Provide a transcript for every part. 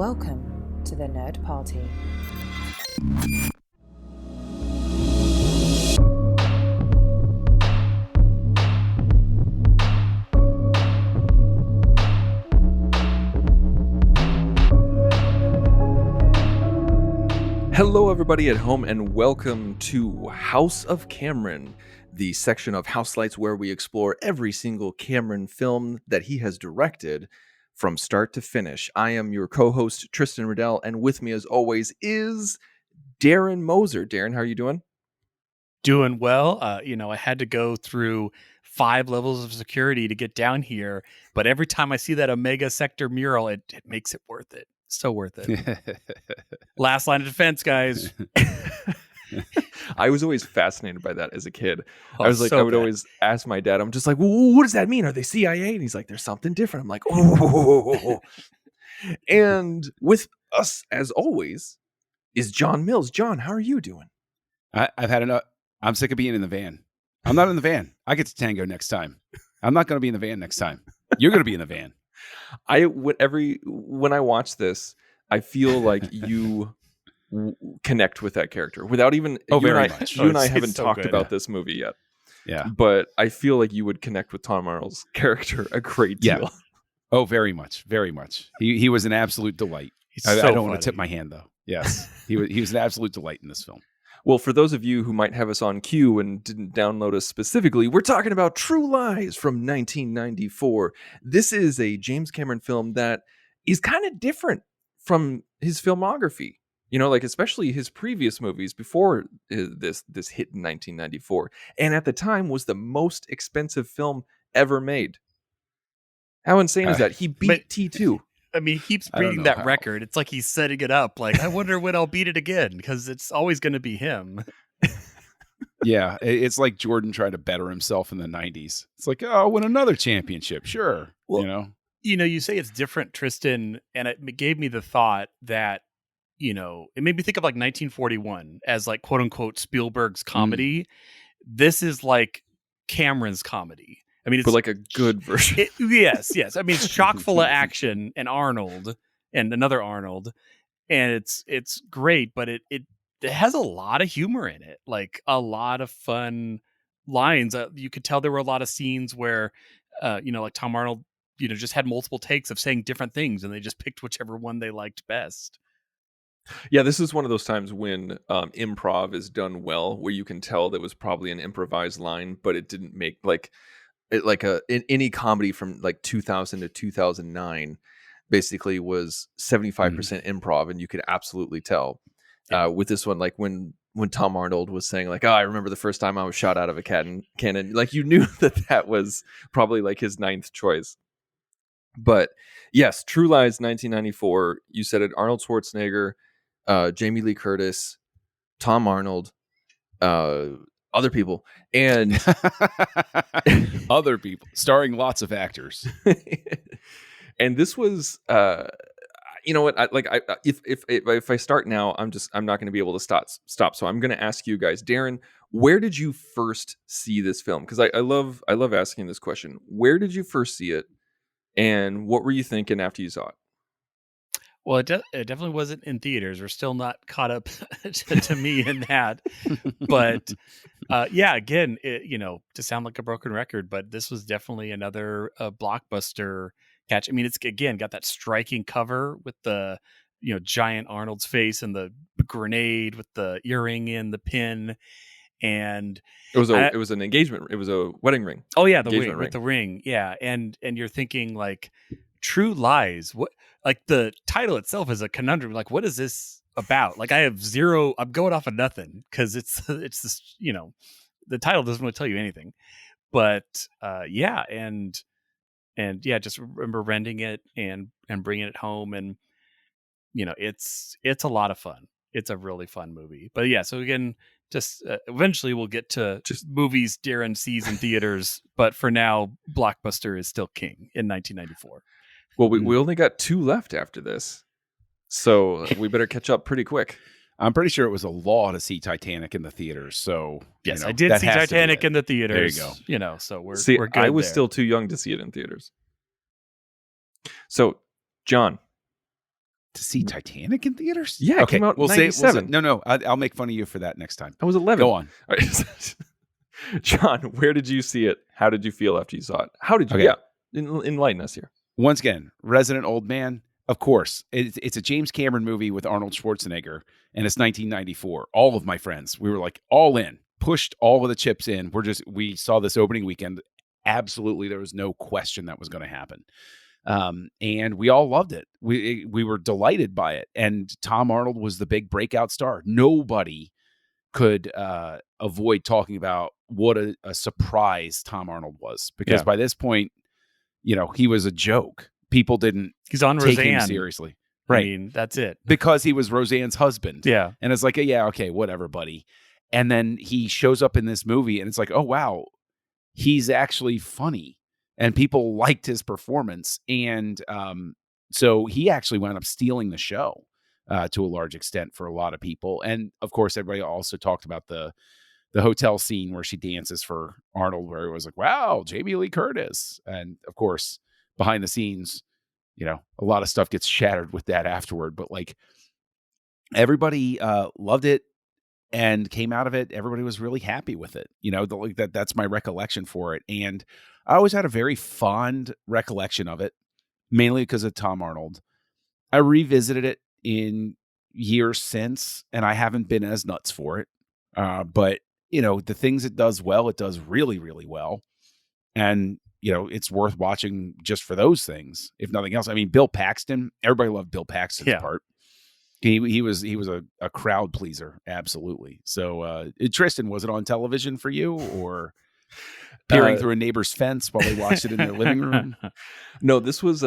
Welcome to the Nerd Party. Hello, everybody at home, and welcome to House of Cameron, the section of Houselights where we explore every single Cameron film that he has directed from start to finish. I am your co-host, Tristan Riddell, and with me, as always, is Darren Moser. Darren, how are you doing? Doing well. I had to go through 5 levels of security to get down here, but every time I see that Omega Sector mural, it makes it worth it. So worth it. Last line of defense, guys. I was always fascinated by that as a kid. Oh, I was like, so I would bad. always ask my dad, I'm just like, well, what does that mean? Are they CIA? And he's like, there's something different. I'm like, oh. And with us, as always, is John Mills. John, how are you doing? I've had enough. I'm sick of being in the van. I'm not in the van. I get to tango next time. I'm not going to be in the van next time. You're going to be in the van. When I watch this, I feel like you connect with that character without even. Very much. You and I It's haven't so talked good. about this movie yet. Yeah. But I feel like you would connect with Tom Arnold's character a great deal. Yeah. Oh, very much. Very much. He was an absolute delight. He's I so don't want funny. to tip my hand, though. Yes. He was an absolute delight in this film. Well, for those of you who might have us on cue and didn't download us specifically, we're talking about True Lies from 1994. This is a James Cameron film that is kind of different from his filmography. You know, like especially his previous movies before this hit in 1994. And at the time was the most expensive film ever made. How insane is that? He beat T2. I mean, he keeps I don't beating know that how. record. It's like he's setting it up. Like, I wonder when I'll beat it again, because it's always going to be him. Yeah. It's like Jordan trying to better himself in the 90s. It's like, oh, win another championship. Sure. Well, you say it's different, Tristan, and it gave me the thought that, it made me think of like 1941 as like quote unquote Spielberg's comedy. This is like Cameron's comedy. I mean, it's But like a good version. yes. I mean, it's chock full of action and Arnold and another Arnold, and it's great, but it has a lot of humor in it, like a lot of fun lines. You could tell there were a lot of scenes where, like Tom Arnold, just had multiple takes of saying different things, and they just picked whichever one they liked best. Yeah, this is one of those times when improv is done well, where you can tell that was probably an improvised line, but it didn't make in any comedy from like 2000 to 2009 basically was 75% improv, and you could absolutely tell. With this one, like when Tom Arnold was saying like, oh, I remember the first time I was shot out of a cannon, like you knew that was probably like his ninth choice. But yes, True Lies 1994, you said it, Arnold Schwarzenegger, Jamie Lee Curtis, Tom Arnold, other people, and other people, starring lots of actors. And this was, you know what? If I start now, I'm not going to be able to stop. So I'm going to ask you guys, Darren, where did you first see this film? Because I love asking this question. Where did you first see it, and what were you thinking after you saw it? Well, it definitely wasn't in theaters. We're still not caught up to me in that. But again, to sound like a broken record, but this was definitely another blockbuster catch. I mean, it's again got that striking cover with the giant Arnold's face and the grenade with the earring in the pin, and it was an engagement. It was a wedding ring. Oh yeah, the ring. Yeah, and you're thinking like True Lies. What? Like the title itself is a conundrum. Like, what is this about? Like, I'm going off of nothing because it's this, the title doesn't really tell you anything. But just remember renting it and bringing it home, and it's a lot of fun. It's a really fun movie. But yeah, so again, just eventually we'll get to just movies Darren sees in theaters. But for now, Blockbuster is still king in 1994. Well, we only got 2 left after this, so we better catch up pretty quick. I'm pretty sure it was a law to see Titanic in the theaters. So yes, I did see Titanic in the theaters. There you go. So we're good. I was still too young to see it in theaters. So, John, to see Titanic in theaters? Yeah, it came out in We'll say 97. no. I'll make fun of you for that next time. I was 11. Go on. All right. John, where did you see it? How did you feel after you saw it? How did you? Okay. Yeah, enlighten us here. Once again, Resident Old Man. Of course, it's a James Cameron movie with Arnold Schwarzenegger, and it's 1994. All of my friends, we were like all in, pushed all of the chips in. We saw this opening weekend. Absolutely, there was no question that was going to happen. And we all loved it. We were delighted by it. And Tom Arnold was the big breakout star. Nobody could avoid talking about what a surprise Tom Arnold was, because by this point, he was a joke. People didn't He's on take Roseanne him seriously. Right. I mean, that's it. Because he was Roseanne's husband. Yeah. And it's like, yeah, okay, whatever, buddy. And then he shows up in this movie and it's like, oh, wow, he's actually funny. And people liked his performance. And so he actually wound up stealing the show to a large extent for a lot of people. And of course, everybody also talked about the hotel scene where she dances for Arnold, where it was like, wow, Jamie Lee Curtis. And of course, behind the scenes, a lot of stuff gets shattered with that afterward. But like everybody loved it and came out of it. Everybody was really happy with it. That's my recollection for it. And I always had a very fond recollection of it, mainly because of Tom Arnold. I revisited it in years since, and I haven't been as nuts for it. But, the things it does well, it does really, really well. And, it's worth watching just for those things, if nothing else. I mean, Bill Paxton, everybody loved Bill Paxton's part. He was a crowd pleaser. Absolutely. So, Tristan, was it on television for you or peering through a neighbor's fence while they watched it in their living room? No, this was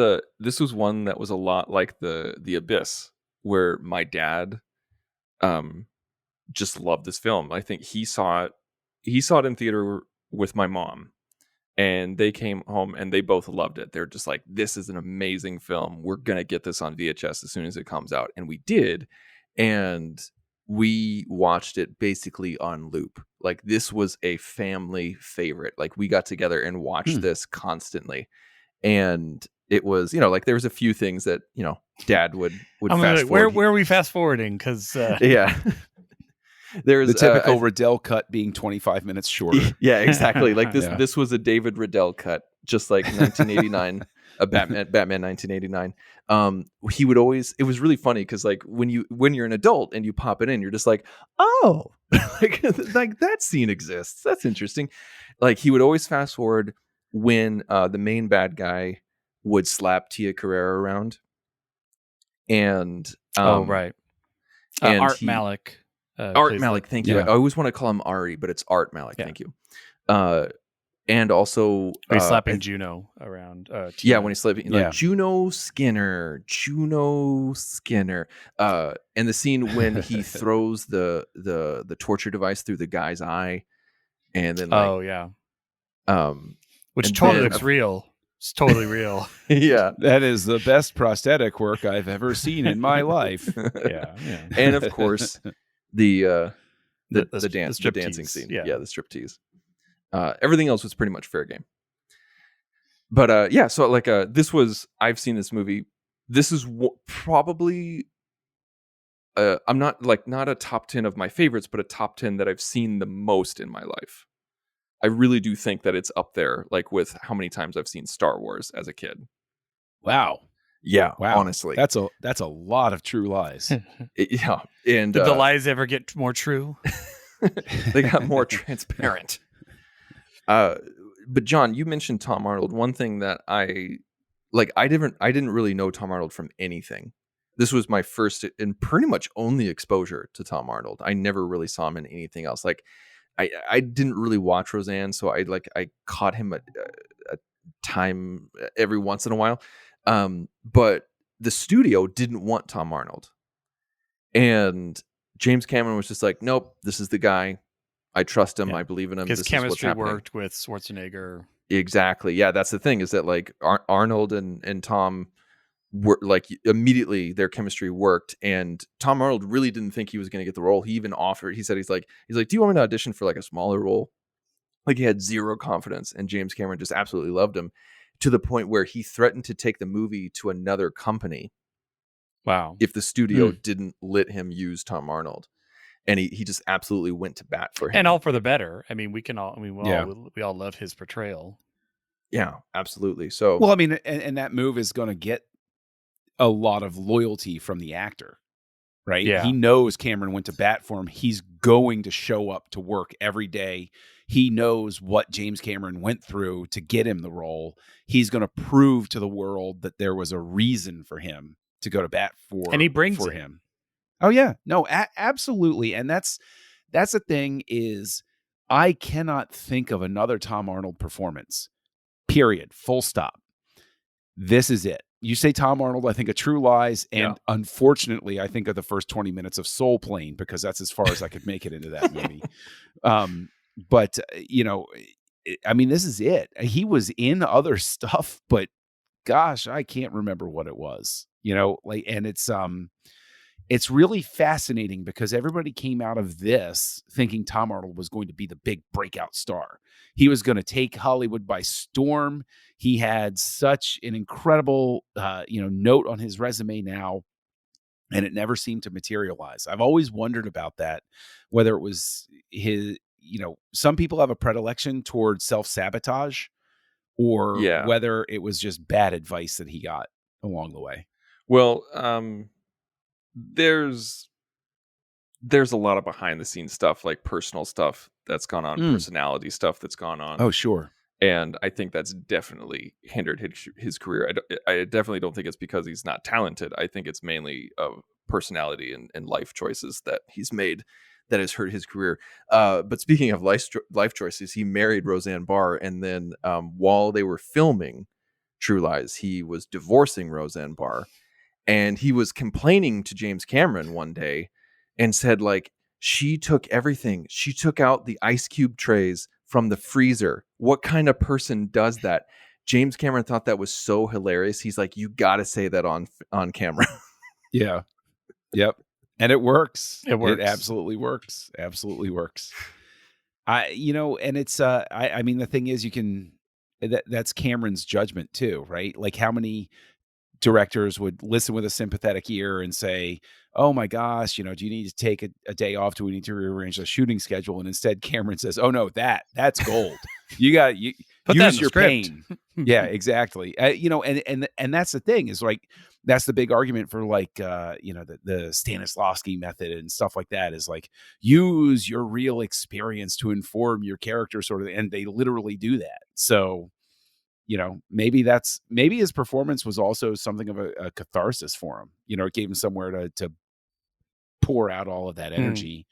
one that was a lot like the Abyss, where my dad just loved this film. I think he saw it in theater with my mom, and they came home and they both loved it. They're just like, this is an amazing film. We're going to get this on VHS as soon as it comes out. And we did. And we watched it basically on loop. Like, this was a family favorite. Like, we got together and watched this constantly. And it was, like, there was a few things that, Dad would fast forward. Where are we fast forwarding? Because yeah. There's the typical Riddell cut being 25 minutes shorter. Yeah, exactly. Like this, this was a David Riddell cut, just like 1989, a Batman 1989. He would always. It was really funny because like when you're an adult and you pop it in, you're just like, oh, like that scene exists. That's interesting. Like he would always fast forward when the main bad guy would slap Tia Carrere around, and right, and Art Malik. Art Malik, thank you. I always want to call him Ari, but it's Art Malik. Thank you. And also, he's slapping Juno around. Yeah, when he's slapping, like Juno Skinner, and the scene when he throws the torture device through the guy's eye, and then which totally looks real. It's totally real. Yeah, that is the best prosthetic work I've ever seen in my life. Yeah. And of course. The dancing scene. Yeah, the striptease. Everything else was pretty much fair game. But so like I've seen this movie. This is probably I'm not a top 10 of my favorites, but a top 10 that I've seen the most in my life. I really do think that it's up there, like with how many times I've seen Star Wars as a kid. Wow. Yeah, wow. Honestly, that's a lot of true lies. Yeah, and did the lies ever get more true? They got more transparent. But John, you mentioned Tom Arnold. One thing that I didn't really know Tom Arnold from anything. This was my first and pretty much only exposure to Tom Arnold. I never really saw him in anything else. Like, I didn't really watch Roseanne, so I caught him a time every once in a while. But the studio didn't want Tom Arnold, and James Cameron was just like, nope, this is the guy. I trust him. I believe in him. His chemistry worked with Schwarzenegger. Exactly. Yeah. That's the thing, is that like Arnold and Tom were like, immediately their chemistry worked, and Tom Arnold really didn't think he was going to get the role. He even offered, he's like, do you want me to audition for like a smaller role? Like, he had zero confidence, and James Cameron just absolutely loved him, to the point where he threatened to take the movie to another company Wow. if the studio didn't let him use Tom Arnold. And he just absolutely went to bat for him. And all for the better. I mean, we Yeah. we all love his portrayal. Yeah, absolutely. So, Well, I mean, and that move is going to get a lot of loyalty from the actor, right? Yeah. He knows Cameron went to bat for him. He's going to show up to work every day. He knows what James Cameron went through to get him the role. He's going to prove to the world that there was a reason for him to go to bat for, And he brings for it. him. Oh yeah, no, absolutely. And that's the thing is, I cannot think of another Tom Arnold performance. Period. Full stop. This is it. You say Tom Arnold, I think of True Lies, and unfortunately, I think of the first 20 minutes of Soul Plane, because that's as far as I could make it into that movie. But you know, I mean, this is it. He was in other stuff, but gosh, I can't remember what it was. You know, like, and it's really fascinating because everybody came out of this thinking Tom Arnold was going to be the big breakout star. He was going to take Hollywood by storm. He had such an incredible, note on his resume now, and it never seemed to materialize. I've always wondered about that, whether it was his, some people have a predilection towards self-sabotage, or whether it was just bad advice that he got along the way. Well, there's a lot of behind the scenes stuff, like personal stuff that's gone on, personality stuff that's gone on. Oh, sure. And I think that's definitely hindered his career. I definitely don't think it's because he's not talented. I think it's mainly of personality and life choices that he's made that has hurt his career. But speaking of life choices, he married Roseanne Barr, and then while they were filming True Lies, he was divorcing Roseanne Barr. And he was complaining to James Cameron one day and said, like, she took everything. She took out the ice cube trays from the freezer. What kind of person does that? James Cameron thought that was so hilarious. He's like, you got to say that on camera. Yeah. Yep. And it works. It works. It absolutely works. Absolutely works. And it's, I mean, the thing is, that's Cameron's judgment too, right? Like, how many directors would listen with a sympathetic ear and say, oh my gosh, do you need to take a day off? Do we need to rearrange the shooting schedule? And instead Cameron says, oh no, that's gold. You Put use that in your the script. pain. Yeah, exactly. And that's the thing, is like, that's the big argument for, like, the Stanislavski method and stuff like that, is like, use your real experience to inform your character, sort of, and they literally do that. So, maybe his performance was also something of a catharsis for him. It gave him somewhere to pour out all of that energy,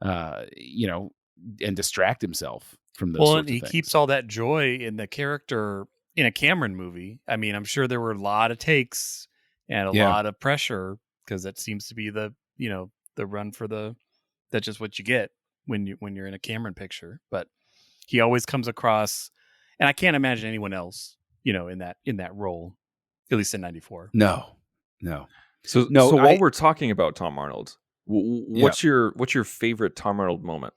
and distract himself from those sorts of things. He keeps all that joy in the character in a Cameron movie. I mean, I'm sure there were a lot of takes and a lot of pressure, because that seems to be the run for that's just what you get when you're in a Cameron picture. But he always comes across, and I can't imagine anyone else, in that role, at least in '94. No. So while we're talking about Tom Arnold, what's your favorite Tom Arnold moment?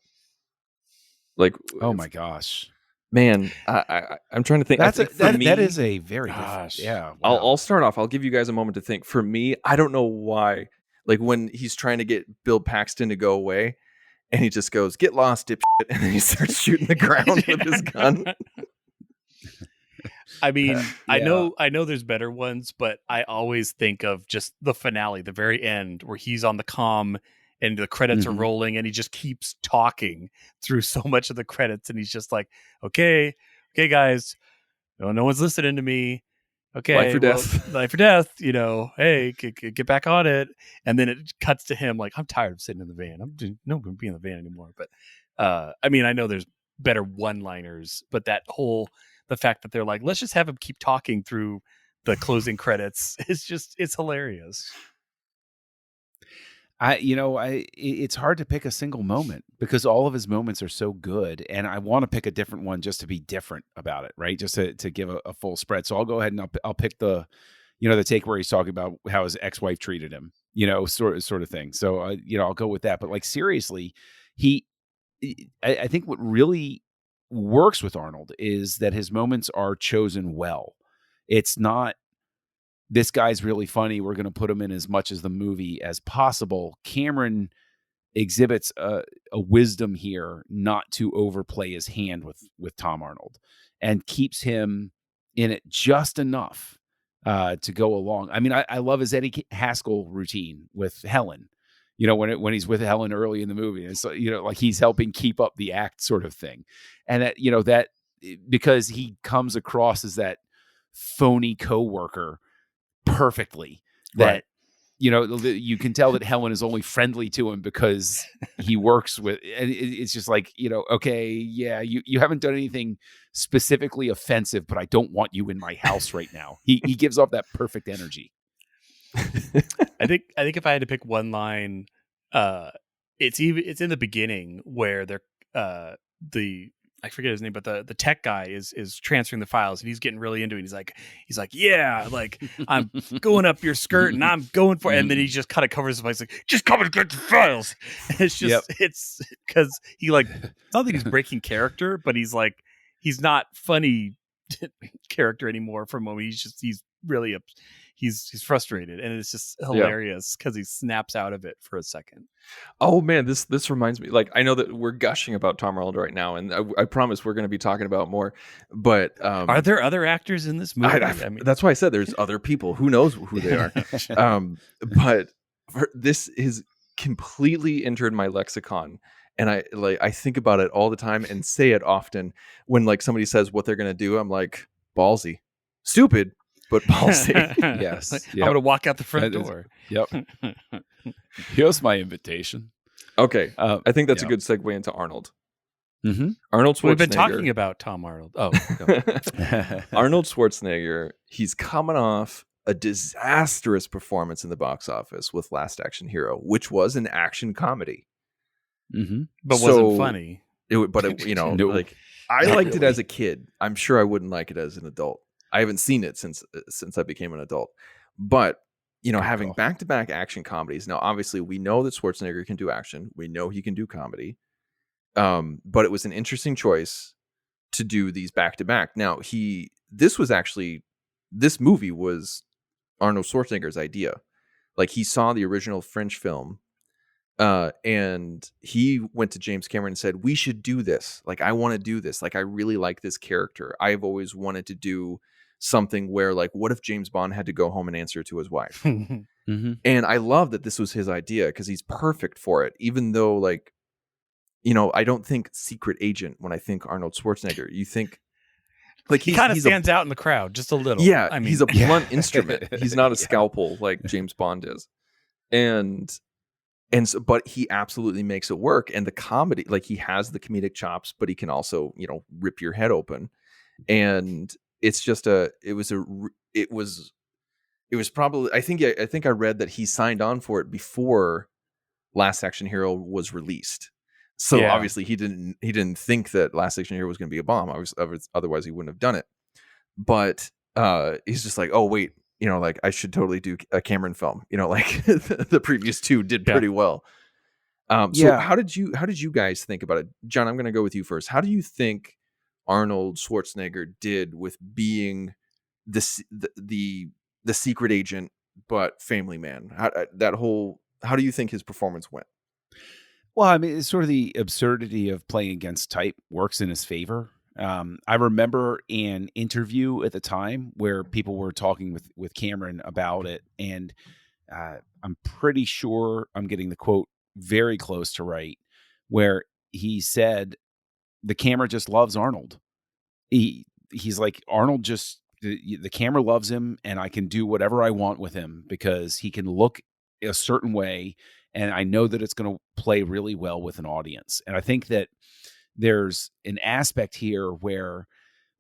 Like, oh my gosh, man, I'm trying to think. That is a very different. Yeah, wow. I'll start off. I'll give you guys a moment to think. For me, I don't know why. Like, when he's trying to get Bill Paxton to go away, and he just goes, "Get lost, dipshit," and then he starts shooting the ground with his gun. I mean, I know there's better ones, but I always think of just the finale, the very end, where he's on the comm and the credits are rolling, and he just keeps talking through so much of the credits, and he's just like, okay, guys, no one's listening to me. Okay, life or death. Hey, get back on it. And then it cuts to him like, I'm tired of sitting in the van. I'm not going to be in the van anymore. But I mean, I know there's better one-liners, but the fact that they're like, let's just have him keep talking through the closing credits, it's hilarious. It's hard to pick a single moment, because all of his moments are so good, and I want to pick a different one just to be different about it, right? Just to give a full spread. So I'll go ahead and I'll pick the take where he's talking about how his ex-wife treated him, sort of thing. So I'll go with that. But, like, seriously, I think what really works with Arnold is that his moments are chosen well. It's not this guy's really funny. We're going to put him in as much as the movie as possible. Cameron exhibits a wisdom here not to overplay his hand with Tom Arnold, and keeps him in it just enough to go along. I mean, I love his Eddie Haskell routine with Helen. You know, when he's with Helen early in the movie, and so, you know, like he's helping keep up the act sort of thing. And that, you know, that because he comes across as that phony coworker perfectly, that, Right. you know, you can tell that Helen is only friendly to him because he works with, and it's just like, you know, okay, yeah, you haven't done anything specifically offensive, but I don't want you in my house right now. He gives off that perfect energy. I think if I had to pick one line, it's in the beginning where they're I forget his name, but the tech guy is transferring the files, and he's getting really into it. He's like, yeah, like I'm going up your skirt and I'm going for it. And then he just kind of covers his face like, just come and get the files. And it's just, it's because he like, it's not that he's breaking character, but he's like, he's not funny character anymore for a moment. He's really he's frustrated, and it's just hilarious because he snaps out of it for a second. Oh man, this reminds me. Like, I know that we're gushing about Tom Arnold right now, and I promise we're going to be talking about more. But are there other actors in this movie? I mean, that's why I said there's other people. Who knows who they are? But this is completely entered my lexicon, and I think about it all the time and say it often. When like somebody says what they're going to do, I'm like, ballsy, stupid, but ballsy. Yes, I'm going to walk out the front door. Yep. Here's my invitation. Okay, I think that's a Yep. good segue into Arnold. Mm-hmm. Arnold Schwarzenegger. We've been talking about Tom Arnold. Oh, Arnold Schwarzenegger. He's coming off a disastrous performance in the box office with Last Action Hero, which was an action comedy. Mm-hmm. but wasn't funny. You know, No, like I liked it as a kid. I'm sure I wouldn't like it as an adult. I haven't seen it since I became an adult. But you know, having back-to-back action comedies. Now, obviously, we know that Schwarzenegger can do action. We know he can do comedy. But it was an interesting choice to do these back-to-back. Now, this movie was Arnold Schwarzenegger's idea. Like, he saw the original French film, and he went to James Cameron and said, we should do this. Like, I want to do this. Like, I really like this character. I've always wanted to do something where, like, what if James Bond had to go home and answer to his wife? Mm-hmm. And I love that this was his idea because he's perfect for it. Even though, like, you know, I don't think secret agent when I think Arnold Schwarzenegger. You think like he kind of stands out in the crowd just a little. Yeah, I mean, he's a blunt instrument. He's not a scalpel like James Bond is. And so, but he absolutely makes it work. And the comedy, like, he has the comedic chops, but he can also, you know, rip your head open. And it's just it was probably, I think I read that he signed on for it before Last Action Hero was released. So obviously he didn't think that Last Action Hero was going to be a bomb. Otherwise he wouldn't have done it. But he's just like, oh wait, you know, like I should totally do a Cameron film. You know, like the previous two did pretty well. So how did you guys think about it? John, I'm going to go with you first. How do you think Arnold Schwarzenegger did with being the secret agent but family man? How do you think his performance went? Well, I mean, it's sort of the absurdity of playing against type works in his favor. I remember an interview at the time where people were talking with Cameron about it, and I'm pretty sure I'm getting the quote very close to right, where he said the camera just loves Arnold. He's like, Arnold just, the camera loves him, and I can do whatever I want with him because he can look a certain way, and I know that it's going to play really well with an audience. And I think that there's an aspect here where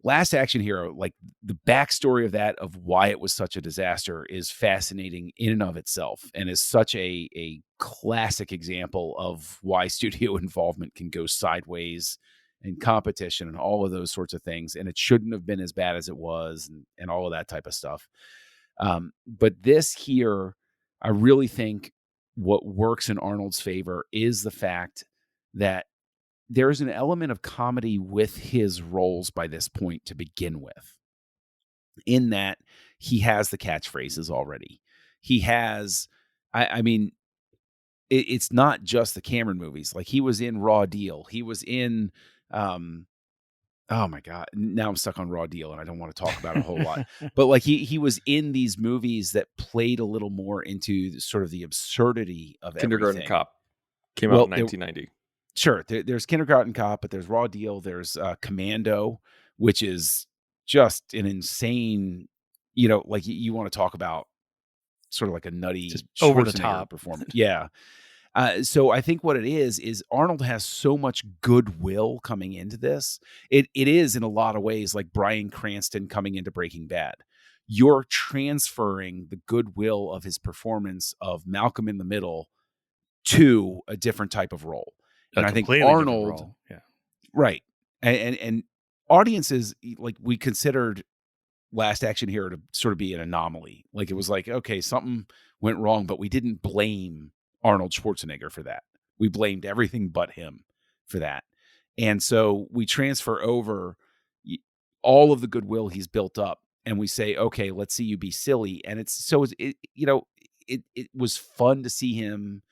Last Action Hero, like the backstory of that, of why it was such a disaster, is fascinating in and of itself, and is such a classic example of why studio involvement can go sideways, and competition and all of those sorts of things. And it shouldn't have been as bad as it was, and all of that type of stuff. But this here, I really think what works in Arnold's favor is the fact that there is an element of comedy with his roles by this point to begin with, in that he has the catchphrases already. He has, I mean, it's not just the Cameron movies. Like he was in Raw Deal. He was in, oh my God, now I'm stuck on Raw Deal and I don't want to talk about it a whole lot. But like he was in these movies that played a little more into sort of the absurdity of Kindergarten everything. Cop came out in 1990. Sure, there's Kindergarten Cop, but there's Raw Deal. There's Commando, which is just an insane, like you want to talk about sort of like a nutty, just over the Schwarzenegger top performance. Yeah. So I think what it is Arnold has so much goodwill coming into this. It is in a lot of ways like Bryan Cranston coming into Breaking Bad. You're transferring the goodwill of his performance of Malcolm in the Middle to a different type of role. And I think Arnold, yeah, right. And audiences, like we considered Last Action Hero to sort of be an anomaly. Like it was like, okay, something went wrong, but we didn't blame Arnold Schwarzenegger for that. We blamed everything but him for that. And so we transfer over all of the goodwill he's built up and we say, okay, let's see you be silly. And it was fun to see him,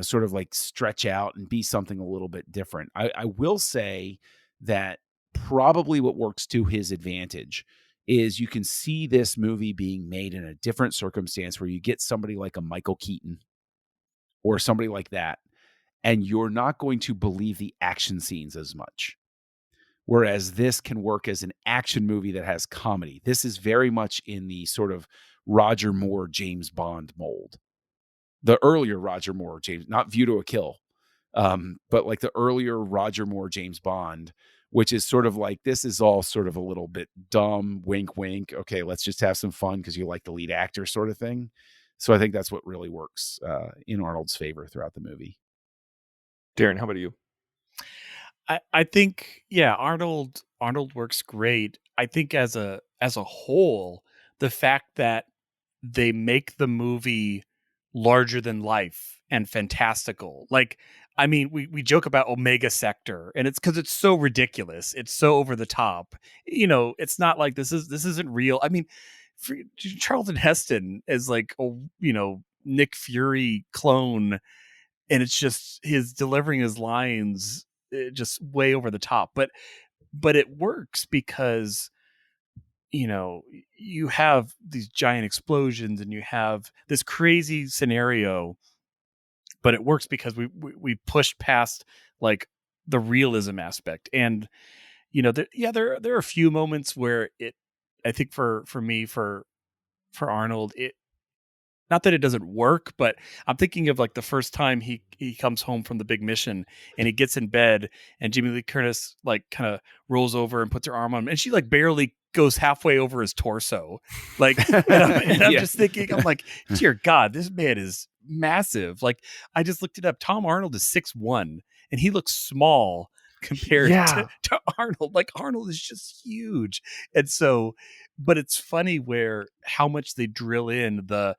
sort of like stretch out and be something a little bit different. I will say that probably what works to his advantage is you can see this movie being made in a different circumstance where you get somebody like a Michael Keaton or somebody like that, and you're not going to believe the action scenes as much. Whereas this can work as an action movie that has comedy. This is very much in the sort of Roger Moore, James Bond mold. The earlier Roger Moore, James, not View to a Kill, but like the earlier Roger Moore, James Bond, which is sort of like, this is all sort of a little bit dumb, wink, wink. Okay, let's just have some fun because you like the lead actor sort of thing. So I think that's what really works in Arnold's favor throughout the movie. Darren, how about you? I think, yeah, Arnold works great. I think as a whole, the fact that they make the movie larger than life and fantastical. Like, I mean, we joke about Omega Sector, and it's because it's so ridiculous. It's so over the top. It's not like this isn't real. I mean, Charlton Heston is like a Nick Fury clone, and it's just his delivering his lines just way over the top. But it works because you have these giant explosions and you have this crazy scenario, but it works because we pushed past like the realism aspect. And there are a few moments where I think for me, for Arnold, not that it doesn't work, but I'm thinking of like the first time he comes home from the big mission and he gets in bed and Jamie Lee Curtis like kind of rolls over and puts her arm on him and she like barely goes halfway over his torso. Like, and I'm just thinking, I'm like, dear God, this man is massive. Like, I just looked it up. Tom Arnold is 6'1" and he looks small compared to Arnold. Like, Arnold is just huge. And so, but it's funny how much they drill in the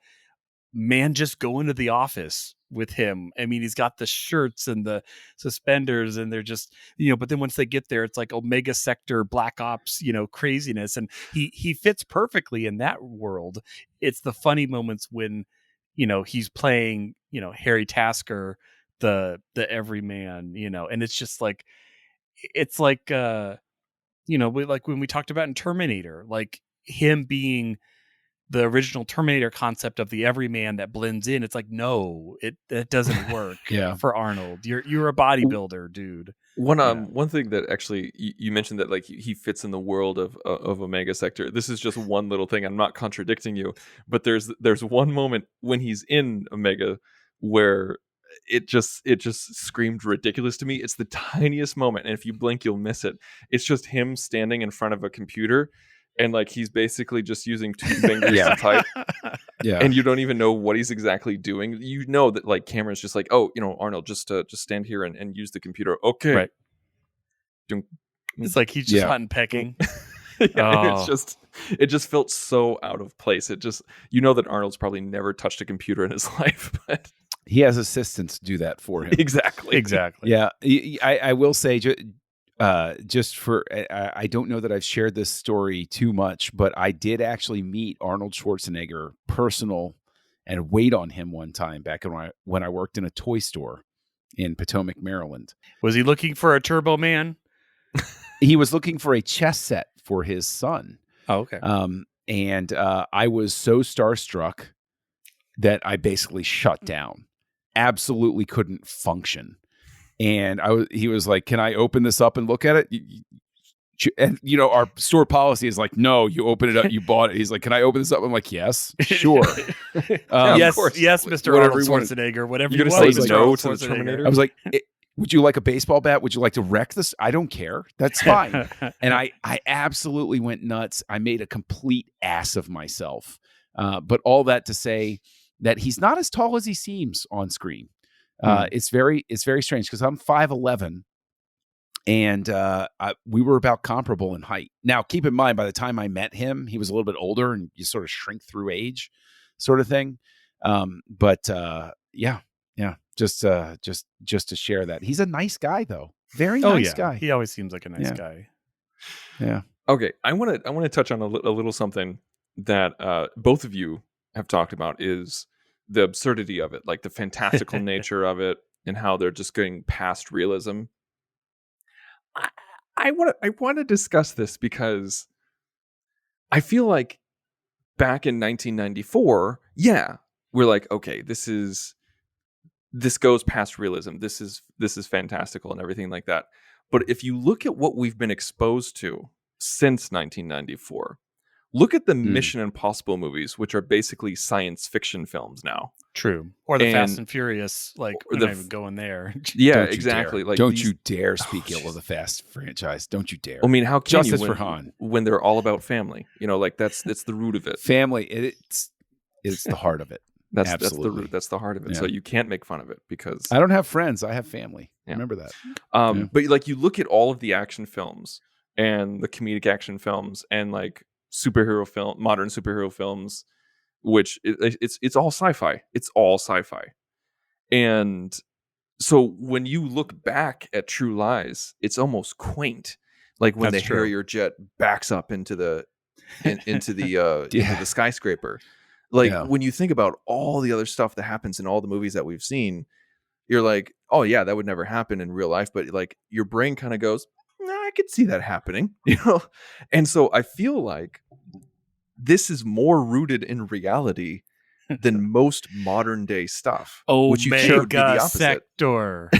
man just going to the office with him. I mean, he's got the shirts and the suspenders and they're just, but then once they get there, it's like Omega Sector, Black Ops, craziness. And he fits perfectly in that world. It's the funny moments when, he's playing, Harry Tasker, the everyman, and it's just like, it's like, like when we talked about in Terminator, like him being the original Terminator concept of the everyman that blends in. It's like, no, that doesn't work for Arnold. You're a bodybuilder, dude. One thing that actually you mentioned that like he fits in the world of Omega Sector. This is just one little thing. I'm not contradicting you, but there's one moment when he's in Omega where it just screamed ridiculous to me. It's the tiniest moment, and if you blink, you'll miss it. It's just him standing in front of a computer. And like he's basically just using two fingers to type, and you don't even know what he's exactly doing. That like Cameron's just like, oh, Arnold, just stand here and use the computer. Okay, right. It's like he's just hunting pecking. It just felt so out of place. It just that Arnold's probably never touched a computer in his life, but he has assistants do that for him. Exactly. Yeah, I will say. just for, I don't know that I've shared this story too much, but I did actually meet Arnold Schwarzenegger personal and wait on him one time back when I worked in a toy store in Potomac, Maryland. Was he looking for a Turbo Man? He was looking for a chess set for his son. Oh, okay. And I was so starstruck that I basically shut down. Absolutely couldn't function. And he was like, "Can I open this up and look at it?" And our store policy is like, "No, you open it up, you bought it." He's like, "Can I open this up?" I'm like, "Yes, sure." Yes, Mr. Whatever Arnold you want. Schwarzenegger. Whatever You're you gonna want, say Mr. no Arnold to the Schwarzenegger. Terminator? I was like, "Would you like a baseball bat? Would you like to wreck this?" I don't care. That's fine. And I absolutely went nuts. I made a complete ass of myself. But all that to say that he's not as tall as he seems on screen. It's very strange because I'm 5'11", and we were about comparable in height. Now, keep in mind, by the time I met him, he was a little bit older, and you sort of shrink through age, sort of thing. Yeah, just to share that. He's a nice guy, though. Very nice guy. He always seems like a nice guy. Yeah. Okay, I want to touch on a little something that both of you have talked about, is the absurdity of it, like the fantastical nature of it, and how they're just getting past realism. I want to discuss this because I feel like back in 1994, we're like, okay, this goes past realism. This is fantastical and everything like that. But if you look at what we've been exposed to since 1994, look at the Mission Impossible movies, which are basically science fiction films now. True. Or the Fast and Furious, like we're not even going there. Yeah, exactly. Like, don't you dare speak ill of the Fast franchise. Don't you dare. I mean, how can Justice you for Han, when they're all about family? Like that's the root of it. Family, it's the heart of it. That's the root. That's the heart of it. Yeah. So you can't make fun of it because I don't have friends. I have family. Yeah. Remember that. But like you look at all of the action films and the comedic action films and like modern superhero films, which it's all sci-fi. It's all sci-fi. And so when you look back at True Lies, it's almost quaint. Like when That's the true. Harrier jet backs up into the into the skyscraper. Like when you think about all the other stuff that happens in all the movies that we've seen, you're like, oh yeah, that would never happen in real life. But like your brain kind of goes, nah, I could see that happening, And so I feel like this is more rooted in reality than most modern day stuff. Which you think would be the opposite. Sector.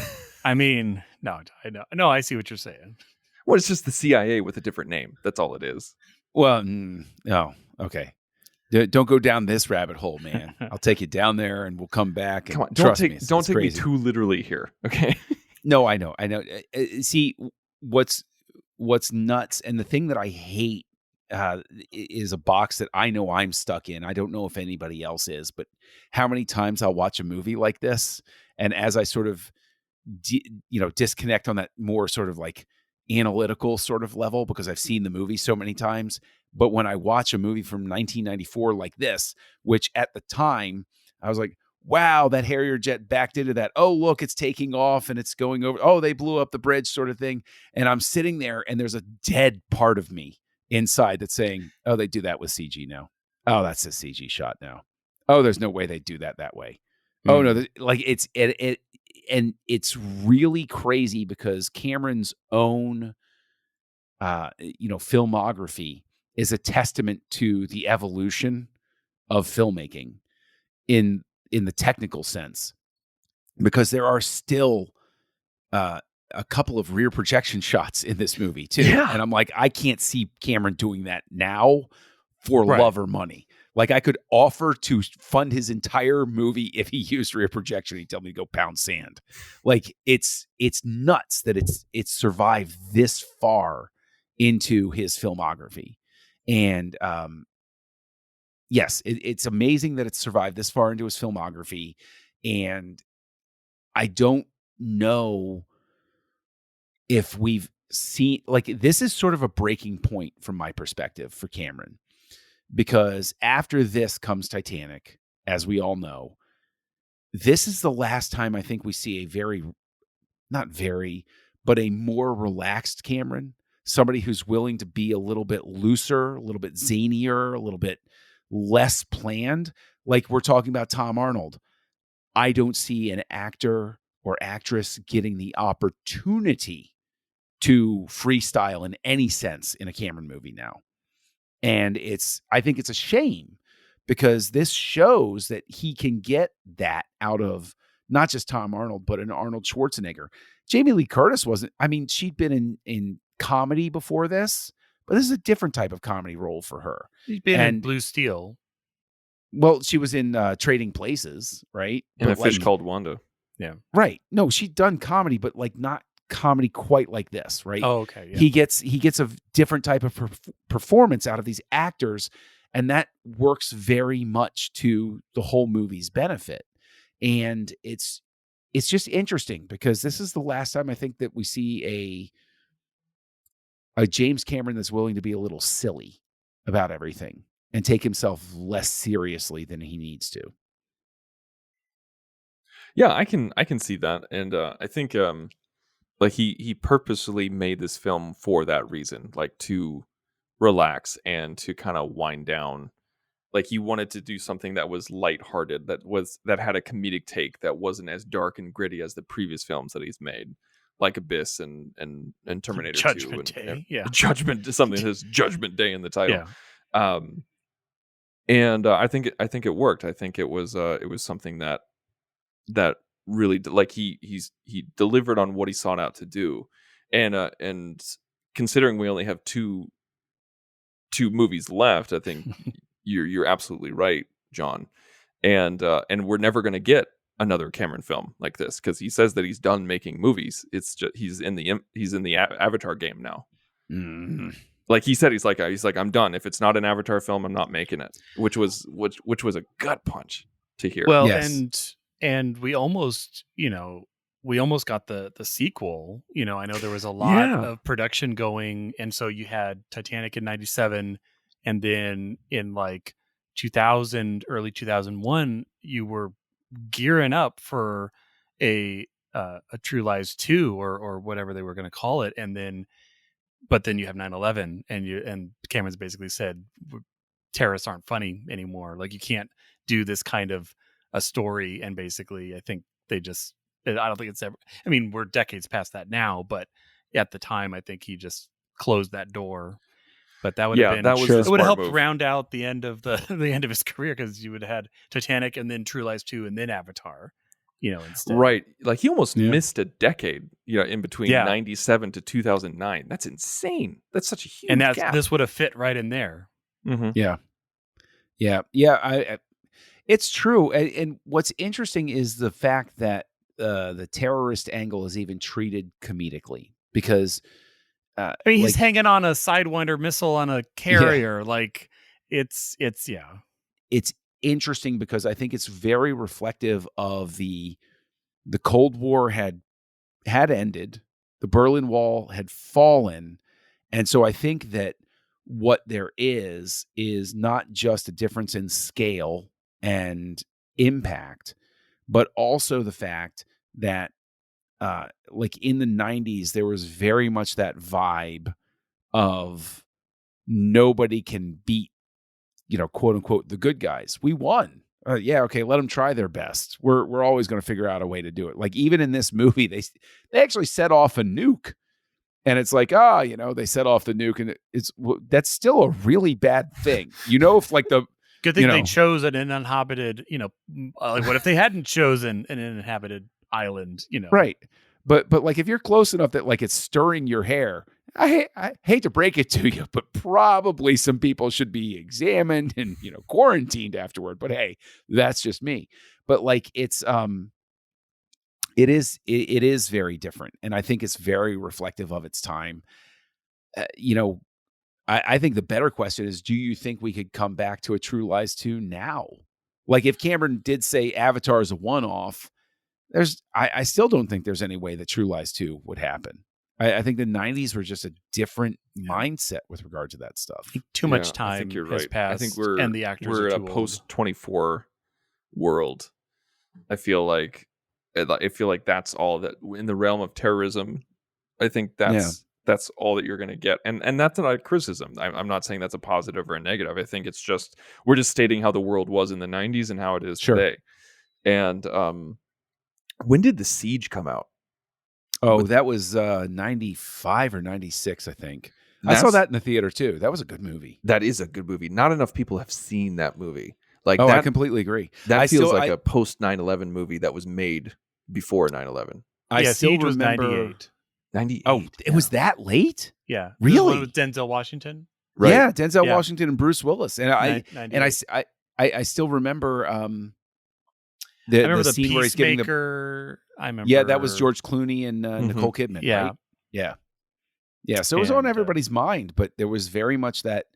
I mean, no, I know. No, I see what you're saying. Well, it's just the CIA with a different name. That's all it is. Well, no, okay. Don't go down this rabbit hole, man. I'll take you down there, and we'll come back. And Come on, don't take me too literally here, okay? No, I know. See, what's nuts, and the thing that I hate is a box that I know I'm stuck in. I don't know if anybody else is, but how many times I'll watch a movie like this, and as I sort of, disconnect on that more sort of like analytical sort of level because I've seen the movie so many times. But when I watch a movie from 1994 like this, which at the time I was like, wow, that Harrier jet backed into that. Oh, look, it's taking off and it's going over. Oh, they blew up the bridge sort of thing. And I'm sitting there and there's a dead part of me inside that's saying, oh, they do that with CG now. Oh, that's a CG shot now. Oh, there's no way they do that way. Oh, no, like it's and it's really crazy because Cameron's own, filmography is a testament to the evolution of filmmaking in the technical sense, because there are still a couple of rear projection shots in this movie too. Yeah. And I'm like, I can't see Cameron doing that now for love or money. Like I could offer to fund his entire movie if he used rear projection. He'd tell me to go pound sand. Like it's nuts that it's survived this far into his filmography. And yes, it's amazing that it's survived this far into his filmography. And I don't know if we've seen, like, this is sort of a breaking point from my perspective for Cameron. Because after this comes Titanic, as we all know. This is the last time I think we see a but a more relaxed Cameron, somebody who's willing to be a little bit looser, a little bit zanier, a little bit less planned. Like we're talking about Tom Arnold. I don't see an actor or actress getting the opportunity to freestyle in any sense in a Cameron movie now. And I think it's a shame, because this shows that he can get that out of not just Tom Arnold, but an Arnold Schwarzenegger. Jamie Lee Curtis wasn't, I mean, she'd been in comedy before this, but this is a different type of comedy role for her. She's been in Blue Steel. Well, she was in Trading Places, right? And but A Fish Called Wanda. Yeah. Right. No, she'd done comedy, but like not comedy quite like this, right? Oh, okay. Yeah. He gets a different type of performance out of these actors, and that works very much to the whole movie's benefit. And it's just interesting, because this is the last time I think that we see a James Cameron that's willing to be a little silly about everything and take himself less seriously than he needs to. Yeah, I can see that, and I think like he purposely made this film for that reason, like to relax and to kind of wind down. Like he wanted to do something that was lighthearted, that had a comedic take, that wasn't as dark and gritty as the previous films that he's made, like Abyss and Terminator 2 Judgment and Day. Yeah. Judgment, something that has Judgment Day in the title. Yeah. And I think it worked. I think it was something that really, like he delivered on what he sought out to do, and considering we only have two movies left, I think you're absolutely right, John, and we're never going to get another Cameron film like this, because he says that he's done making movies. It's just he's in the Avatar game now. Mm-hmm. Like he said, he's like I'm done. If it's not an Avatar film, I'm not making it. Which was a gut punch to hear. Well, Yes. and we almost got the sequel. I know there was a lot of production going, and so you had Titanic in 97, and then in like 2000, early 2001, you were gearing up for a True Lies 2 or whatever they were going to call it, but then you have 9/11, and Cameron's basically said terrorists aren't funny anymore. Like you can't do this kind of a story, and basically I think I don't think it's ever, I mean, we're decades past that now, but at the time I think he just closed that door. But that would have been, it would have helped round out the end of the end of his career, because you would have had Titanic and then True Lies 2 and then Avatar, instead. Right. Like he almost missed a decade, in between 97 to 2009. That's insane. That's such a huge gap. This would have fit right in there. Mm-hmm. Yeah. It's true. And what's interesting is the fact that the terrorist angle is even treated comedically, because I mean, he's hanging on a Sidewinder missile on a carrier. Yeah. Like it's interesting, because I think it's very reflective of the Cold War had ended, the Berlin Wall had fallen. And so I think that what there is not just a difference in scale and impact, but also the fact that like in the 90s, there was very much that vibe of nobody can beat, quote unquote, the good guys. We won. Okay, let them try their best. We're always going to figure out a way to do it. Like even in this movie, they actually set off a nuke, and it's like, they set off the nuke, and that's still a really bad thing. If like the good thing they chose an uninhabited, like what if they hadn't chosen an uninhabited island, Right. But like if you're close enough that like it's stirring your hair, I hate to break it to you, but probably some people should be examined and, quarantined afterward. But hey, that's just me. But like it is very different. And I think it's very reflective of its time. I think the better question is, do you think we could come back to a True Lies 2 now? Like if Cameron did say Avatar is a one-off, I still don't think there's any way that True Lies 2 would happen. I think the 90s were just a different mindset with regard to that stuff. Too much time has passed. I think and the actors we're are in a post-24 world. I feel like that's all that in the realm of terrorism. I think that's all that you're going to get, and that's not a criticism. I'm not saying that's a positive or a negative. I think it's just we're just stating how the world was in the 90s and how it is today. And when did The Siege come out? Oh, that was 95 or 96, I think. I saw that in the theater too. That was a good movie. That is a good movie. Not enough people have seen that movie. Like I completely agree. That feels like a post 9/11 movie that was made before 9/11. I still remember 98. 98. Oh, it was that late? Yeah. Really? With Denzel Washington? Right. Yeah, Denzel Washington and Bruce Willis. And I still remember I remember the scene where he's giving I remember. Yeah, that was George Clooney and Nicole Kidman, yeah. right? Yeah. Yeah, so it was on everybody's mind, but there was very much that,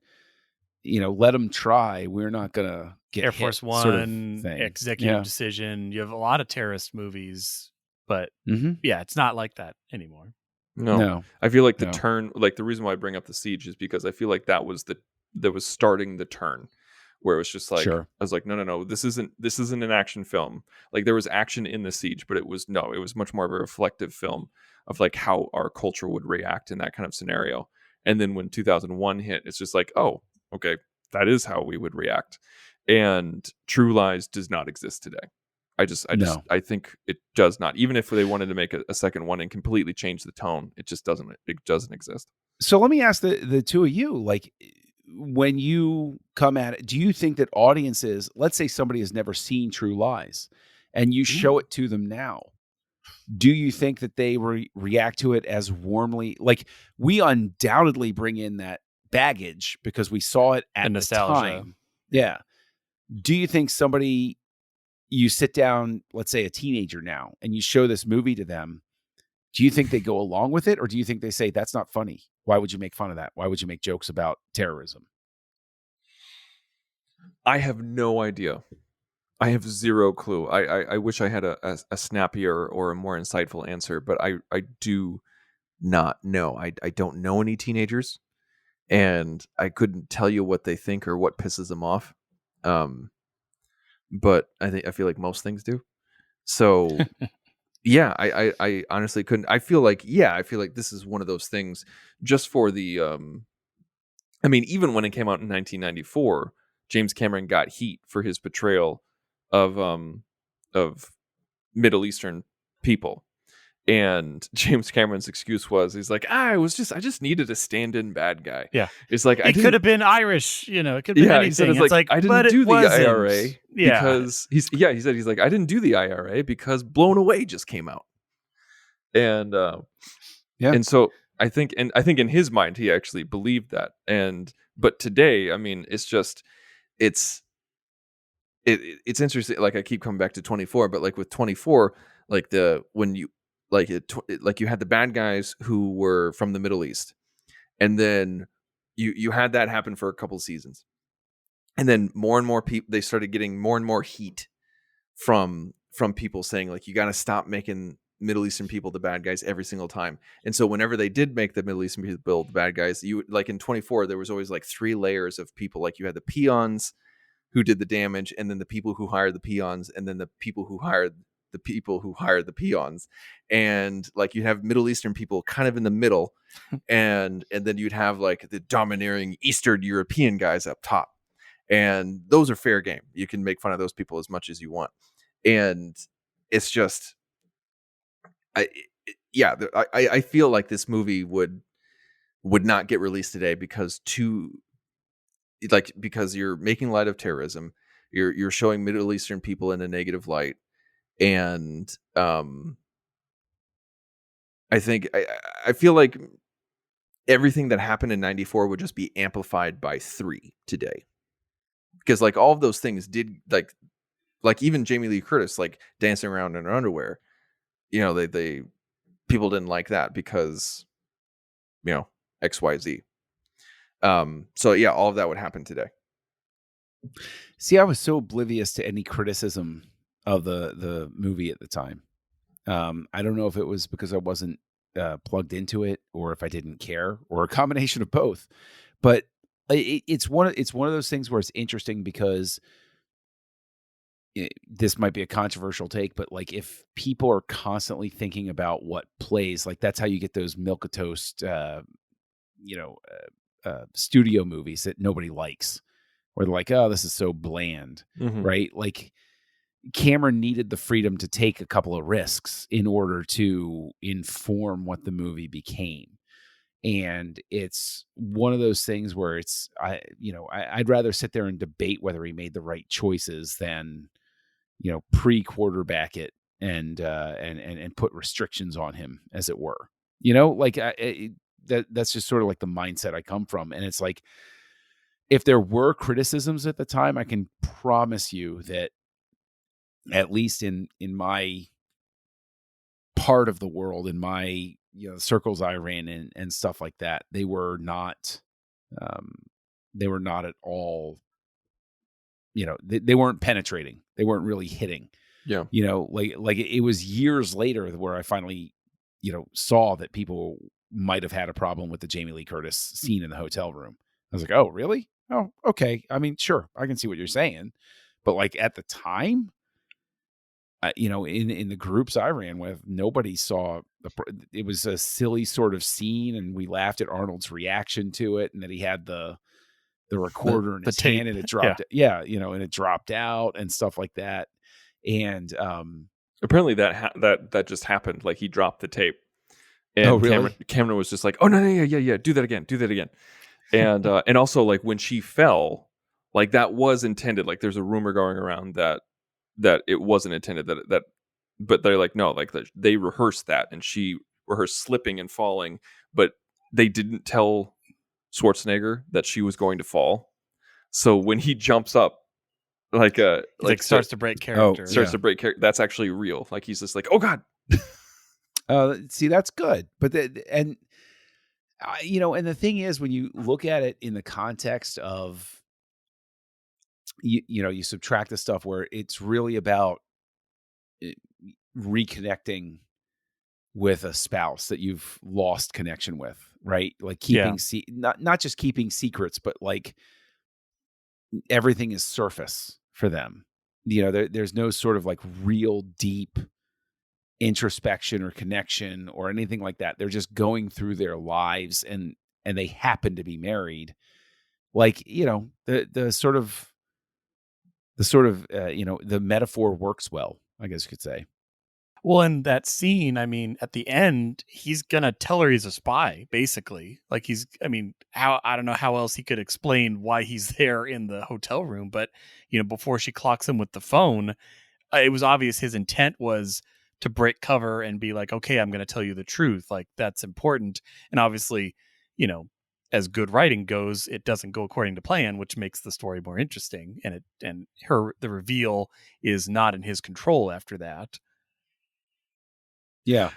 let them try. We're not going to get Air Force One, sort of thing. Executive Decision. You have a lot of terrorist movies, but it's not like that anymore. No. I feel like the turn, like the reason why I bring up The Siege is because I feel like that was starting the turn, where it was just like, I was like, no, this isn't an action film. Like there was action in The Siege, but it was much more of a reflective film of like how our culture would react in that kind of scenario. And then when 2001 hit, it's just like, oh, okay, that is how we would react. And True Lies does not exist today. I think it does not. Even if they wanted to make a second one and completely change the tone, it just doesn't exist. So let me ask the two of you, like, when you come at it, do you think that audiences, let's say somebody has never seen True Lies and you show it to them now, do you think that they react to it as warmly? Like, we undoubtedly bring in that baggage because we saw it at the time. Yeah. Do you think you sit down, let's say a teenager now, and you show this movie to them, do you think they go along with it? Or do you think they say, that's not funny? Why would you make fun of that? Why would you make jokes about terrorism? I have no idea. I have zero clue. I wish I had a snappier or a more insightful answer, but I do not know. I don't know any teenagers, and I couldn't tell you what they think or what pisses them off. But I feel like most things do. So yeah, I honestly couldn't. I feel like this is one of those things just for the I mean, even when it came out in 1994, James Cameron got heat for his portrayal of Middle Eastern people. And James Cameron's excuse was, he's like, I just needed a stand-in bad guy. Yeah. It's like, it could have been Irish, it could have been anything. It's like, I didn't do the IRA because he's like, I didn't do the IRA because Blown Away just came out. And and so I think in his mind he actually believed that. But today, I mean, it's just it's interesting. Like I keep coming back to 24, but like with 24, like you had the bad guys who were from the Middle East, and then you had that happen for a couple seasons, and then more and more people, they started getting more and more heat from people saying like, you got to stop making Middle Eastern people the bad guys every single time. And so whenever they did make the Middle Eastern people the bad guys, you like in 24 there was always like 3 layers of people. Like you had the peons who did the damage, and then the people who hired the peons, and then the people who hired the peons, and like you have Middle Eastern people kind of in the middle, and then you'd have like the domineering Eastern European guys up top, and those are fair game. You can make fun of those people as much as you want, and it's just I feel like this movie would not get released today because you're making light of terrorism, you're showing Middle Eastern people in a negative light. And I think I feel like everything that happened in 94 would just be amplified by 3 today, because like all of those things did like even Jamie Lee Curtis like dancing around in her underwear, they people didn't like that because XYZ. So yeah, all of that would happen today. See, I was so oblivious to any criticism of the movie at the time. I don't know if it was because I wasn't plugged into it, or if I didn't care, or a combination of both. But it's one of those things where it's interesting because this might be a controversial take, but like if people are constantly thinking about what plays, like that's how you get those milquetoast, studio movies that nobody likes, where they're like, oh, this is so bland, right? Like Cameron needed the freedom to take a couple of risks in order to inform what the movie became. And it's one of those things where I'd rather sit there and debate whether he made the right choices than, pre-quarterback it and put restrictions on him, as it were. That's just sort of like the mindset I come from. And it's like, if there were criticisms at the time, I can promise you that at least in my part of the world, in my circles I ran in and stuff like that, they were not at all, they weren't penetrating. They weren't really hitting. Yeah. Like it was years later where I finally, saw that people might have had a problem with the Jamie Lee Curtis scene in the hotel room. I was like, oh, really? Oh, okay. I mean, sure, I can see what you're saying. But like at the time, in the groups I ran with, nobody saw it was a silly sort of scene, and we laughed at Arnold's reaction to it, and that he had the recorder in his hand and it dropped. Yeah. And it dropped out and stuff like that. And apparently that just happened. Like he dropped the tape, and oh, really? Cameron was just like, oh no, yeah, do that again. And and also like when she fell, like that was intended. Like there's a rumor going around that it wasn't intended that but they're like, no, like they rehearsed that, and she rehearsed slipping and falling, but they didn't tell Schwarzenegger that she was going to fall. So when he jumps up, starts to break character. To break character. That's actually real. Like he's just like, oh God. See, that's good. But and the thing is, when you look at it in the context of, you subtract the stuff where it's really about reconnecting with a spouse that you've lost connection with, right? Like keeping not just keeping secrets, but like everything is surface for them. There's no sort of like real deep introspection or connection or anything like that. They're just going through their lives, and they happen to be married. Like, the sort of the metaphor works well, I guess you could say. Well, in that scene, I mean, at the end, he's gonna tell her he's a spy, basically. Like I don't know how else he could explain why he's there in the hotel room, but before she clocks him with the phone, it was obvious his intent was to break cover and be like, okay, I'm gonna tell you the truth. Like that's important. And obviously, as good writing goes, it doesn't go according to plan, which makes the story more interesting. And the reveal is not in his control after that. Yeah.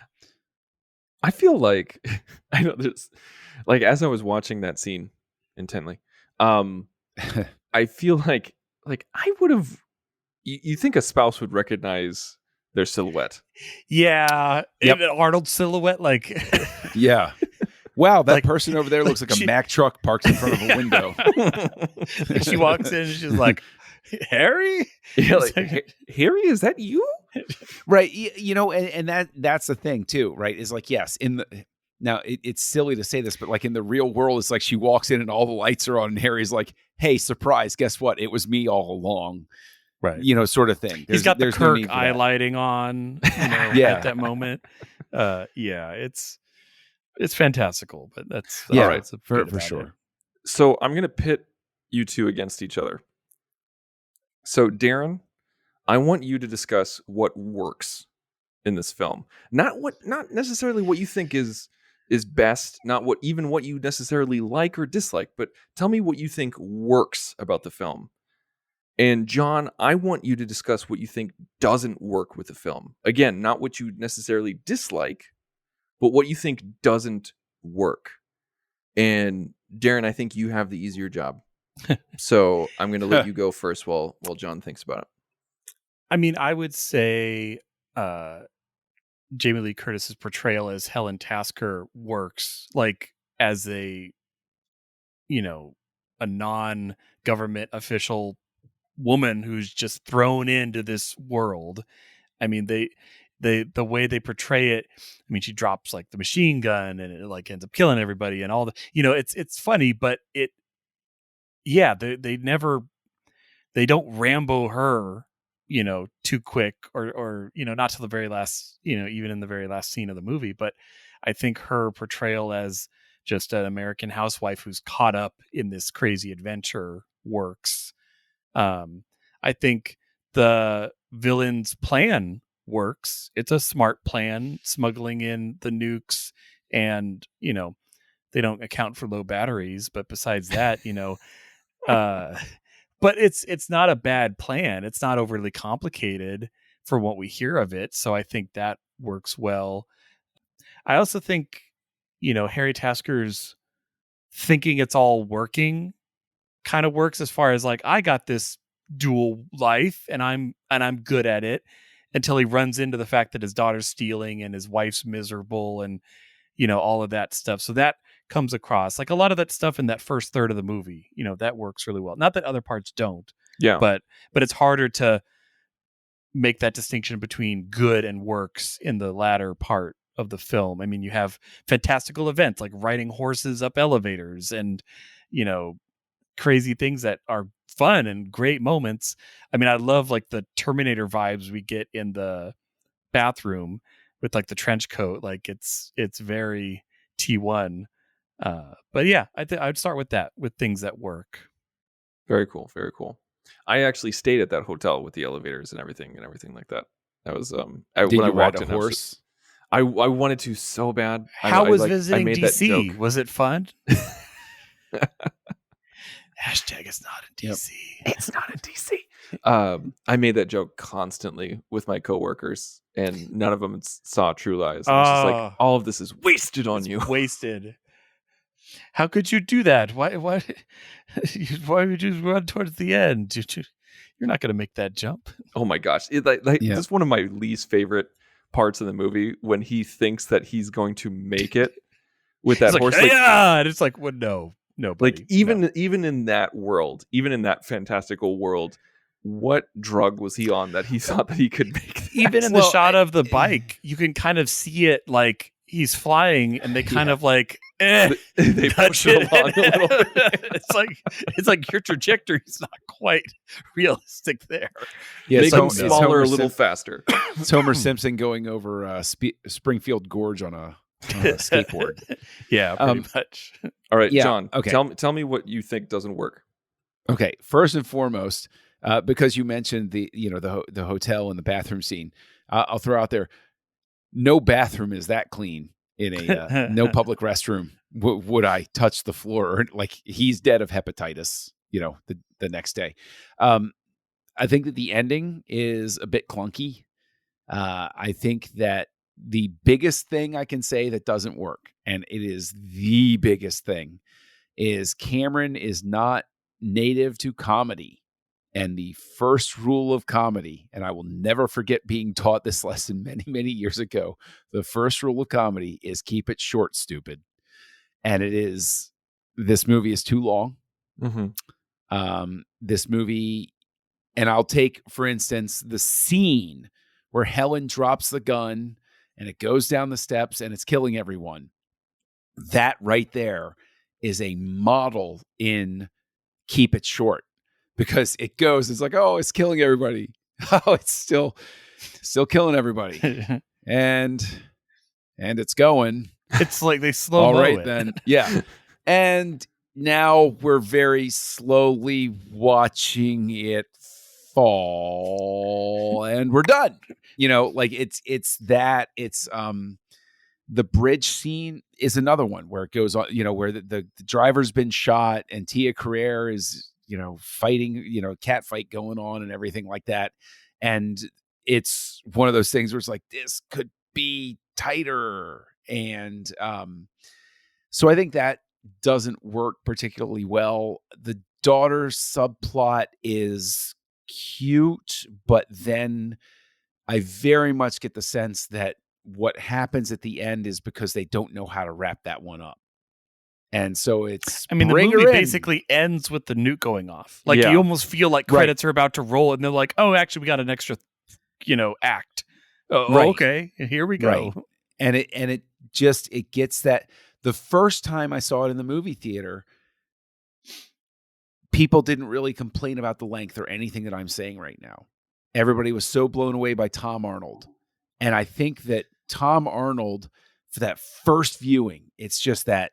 I feel like I know this, like as I was watching that scene intently, I feel like I would have, you think a spouse would recognize their silhouette. Yeah. Yep. An Arnold silhouette, like yeah. Wow, that person over there looks like a Mack truck parked in front of a window. She walks in and she's like, Harry? Yeah, like, Harry, is that you? Right. And that's the thing too, right? Is like, yes, now it's silly to say this, but like in the real world, it's like she walks in and all the lights are on, and Harry's like, hey, surprise, guess what? It was me all along. Right. Sort of thing. He's got the Kirk eye lighting on at that moment. It's fantastical, but that's all right. For sure. It. So I'm going to pit you two against each other. So Darren, I want you to discuss what works in this film. Not necessarily what you think is best, not what you necessarily like or dislike, but tell me what you think works about the film. And John, I want you to discuss what you think doesn't work with the film. Again, not what you necessarily dislike, but what you think doesn't work. And Darren, I think you have the easier job. So I'm going to let you go first while John thinks about it. I mean, I would say Jamie Lee Curtis's portrayal as Helen Tasker works, like as a non-government official woman who's just thrown into this world. I mean, the way they portray it, I mean, she drops like the machine gun and it like ends up killing everybody and all the, it's funny, but they don't Rambo her, too quick or, not to the very last, even in the very last scene of the movie. But I think her portrayal as just an American housewife who's caught up in this crazy adventure works. I think the villain's plan works. It's a smart plan, smuggling in the nukes, and they don't account for low batteries, but besides that, but it's not a bad plan. It's not overly complicated for what we hear of it, so I think that works well. I also think Harry Tasker's thinking it's all working kind of works, as far as like, I got this dual life and I'm good at it, until he runs into the fact that his daughter's stealing and his wife's miserable and all of that stuff. So that comes across, like, a lot of that stuff in that first third of the movie, that works really well. Not that other parts don't, but it's harder to make that distinction between good and works in the latter part of the film. I mean, you have fantastical events like riding horses up elevators and crazy things that are fun and great moments. I mean, I love like the Terminator vibes we get in the bathroom with like the trench coat. Like it's very T1. But yeah, I'd start with that, with things that work. Very cool. Very cool. I actually stayed at that hotel with the elevators and everything like that. That was Did when you I ride walked a in, horse? I wanted to so bad. How I was like, visiting I made DC? That joke. Was it fun? Hashtag it's not in DC. It's not in DC. I made that joke constantly with my coworkers, and none of them saw True Lies. And it's just like, all of this is wasted on you. Wasted. How could you do that? Why would you run towards the end? You're not going to make that jump. Oh my gosh. That's one of my least favorite parts of the movie, when he thinks that he's going to make it with that horse. And it's like, well, no, like even in that world, even in that fantastical world, what drug was he on that he thought that he could make that? Even in the shot of the bike, you can kind of see it, like he's flying and they kind of like they push it along a little bit. it's like your trajectory is not quite realistic there. Yeah, make him smaller, a little faster. It's Homer Simpson going over Springfield Gorge on a skateboard. Yeah, pretty much. All right, yeah, John. Okay. Tell me what you think doesn't work. Okay, first and foremost, because you mentioned the hotel and the bathroom scene, I'll throw out there, no bathroom is that clean in a no public restroom. Would I touch the floor? Like, he's dead of hepatitis, the next day. I think that the ending is a bit clunky. I think that the biggest thing I can say that doesn't work, and it is the biggest thing, is Cameron is not native to comedy. And the first rule of comedy, and I will never forget being taught this lesson many, many years ago. The first rule of comedy is keep it short, stupid. And this movie is too long. Mm-hmm. This movie, and I'll take, for instance, the scene where Helen drops the gun and it goes down the steps and it's killing everyone. That right there is a model in keep it short. Because it's like, oh, it's killing everybody. Oh, it's still killing everybody. and it's going. It's like they slow all mo right it. Then. Yeah. And now we're very slowly watching it fall and we're done. Like it's the bridge scene is another one where it goes on, where the driver's been shot and Tia Carrere is, fighting, cat fight going on and everything like that. And it's one of those things where it's like, this could be tighter. And so I think that doesn't work particularly well. The daughter subplot is cute, but then I very much get the sense that what happens at the end is because they don't know how to wrap that one up. And so it's I mean, the bring her movie in. basically ends with the nuke going off. Like Yeah. you almost feel like credits are about to roll, and they're like, "Oh, actually, we got an extra, act." Oh, Right. okay, here we go. Right. And it gets that. The first time I saw it in the movie theater, people didn't really complain about the length or anything that I'm saying right now. Everybody was so blown away by Tom Arnold. And I think that Tom Arnold, for that first viewing, it's just that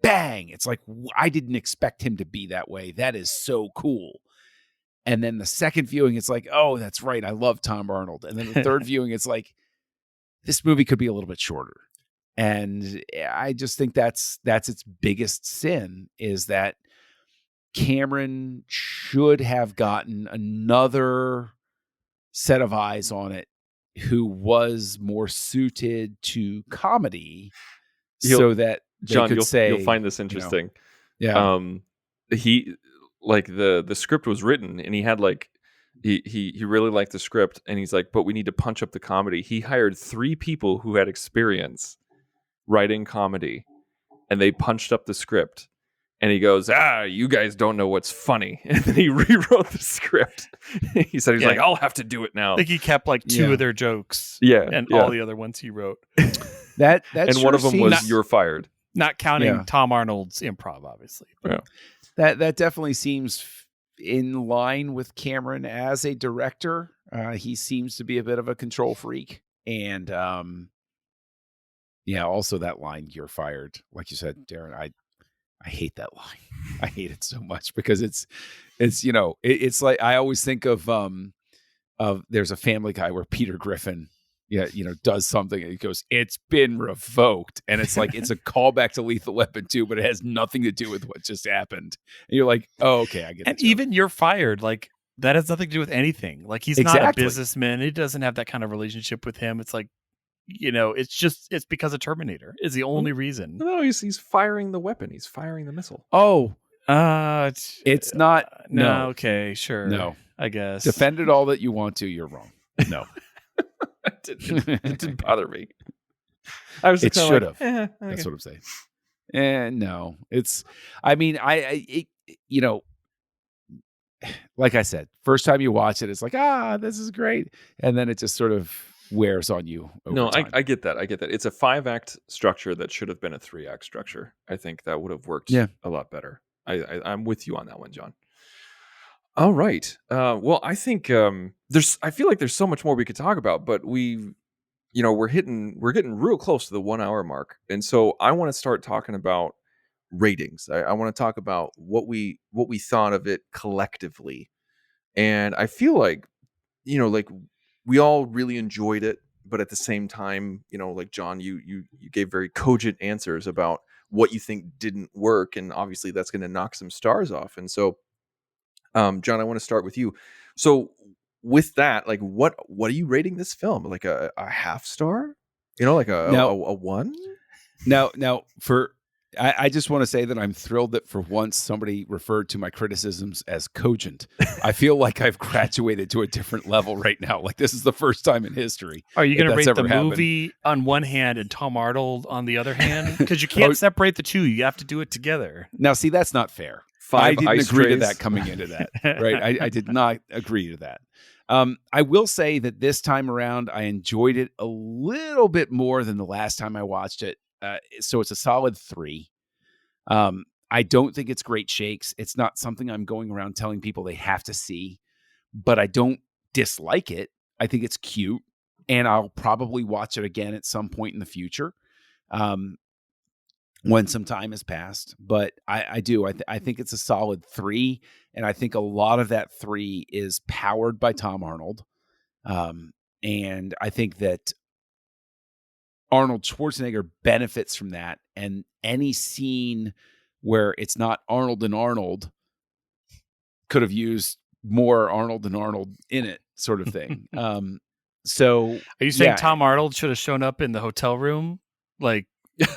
bang. It's like, I didn't expect him to be that way. That is so cool. And then the second viewing, it's like, oh, that's right. I love Tom Arnold. And then the third viewing, it's like, this movie could be a little bit shorter. And I just think that's its biggest sin, is that Cameron should have gotten another set of eyes on it who was more suited to comedy, so that they John, could you'll find this interesting. He like the script was written, and he had like he really liked the script, and he's like, but we need to punch up the comedy. He hired 3 people who had experience writing comedy, and they punched up the script. And he goes, you guys don't know what's funny. And then he rewrote the script. He said, he's like, I'll have to do it now. I think he kept like 2 of their jokes. And all the other ones he wrote. That and one of them was "You're fired." Not counting Tom Arnold's improv, obviously. Yeah. That definitely seems in line with Cameron as a director. He seems to be a bit of a control freak. And also that line, "You're fired." Like you said, Darren, I hate that line. I hate it so much because it's like, I always think of there's a Family Guy where Peter Griffin, does something and he goes, "It's been revoked." And it's like, it's a callback to Lethal Weapon 2, but it has nothing to do with what just happened. And you're like, oh, okay, I get it. And even "You're fired," like that has nothing to do with anything. Like he's not a businessman. He doesn't have that kind of relationship with him. It's like, it's because of Terminator is the only reason. No, he's firing the weapon. He's firing the missile. Oh, it's not. No. Okay, sure. No, I guess. Defend it all that you want to. You're wrong. No, it didn't bother me. I was. It should have. Okay. That's what I'm saying. And no, it's. I mean, like I said, first time you watch it, it's like, this is great, and then it just sort of wears on you over time. I get that. It's a 5-act structure that should have been a 3-act structure. I think that would have worked a lot better. I'm with you on that one, John. All right. Well, I think I feel like there's so much more we could talk about, but we're getting real close to the 1 hour mark. And so I want to start talking about ratings. I want to talk about what we thought of it collectively. And I feel like, we all really enjoyed it, but at the same time, like John, you gave very cogent answers about what you think didn't work, and obviously that's going to knock some stars off. And so, John, I want to start with you. So, with that, like, what are you rating this film? Like a half star? Like a 1? Now, I just want to say that I'm thrilled that for once somebody referred to my criticisms as cogent. I feel like I've graduated to a different level right now. Like, this is the first time in history. Are you going to rate the happened. movie on one hand and Tom Arnold on the other hand? Because you can't separate the two. You have to do it together. Now, see, that's not fair. 5 I didn't ice agree trays. to that coming into that. Right? I did not agree to that. I will say that this time around, I enjoyed it a little bit more than the last time I watched it. So it's a solid 3. I don't think it's great shakes. It's not something I'm going around telling people they have to see, but I don't dislike it. I think it's cute, and I'll probably watch it again at some point in the future, when some time has passed. But I do. I think it's a solid 3, and I think a lot of that 3 is powered by Tom Arnold. And I think that Arnold Schwarzenegger benefits from that, and any scene where it's not Arnold and Arnold could have used more Arnold and Arnold in it, sort of thing. So are you saying Tom Arnold should have shown up in the hotel room? Like,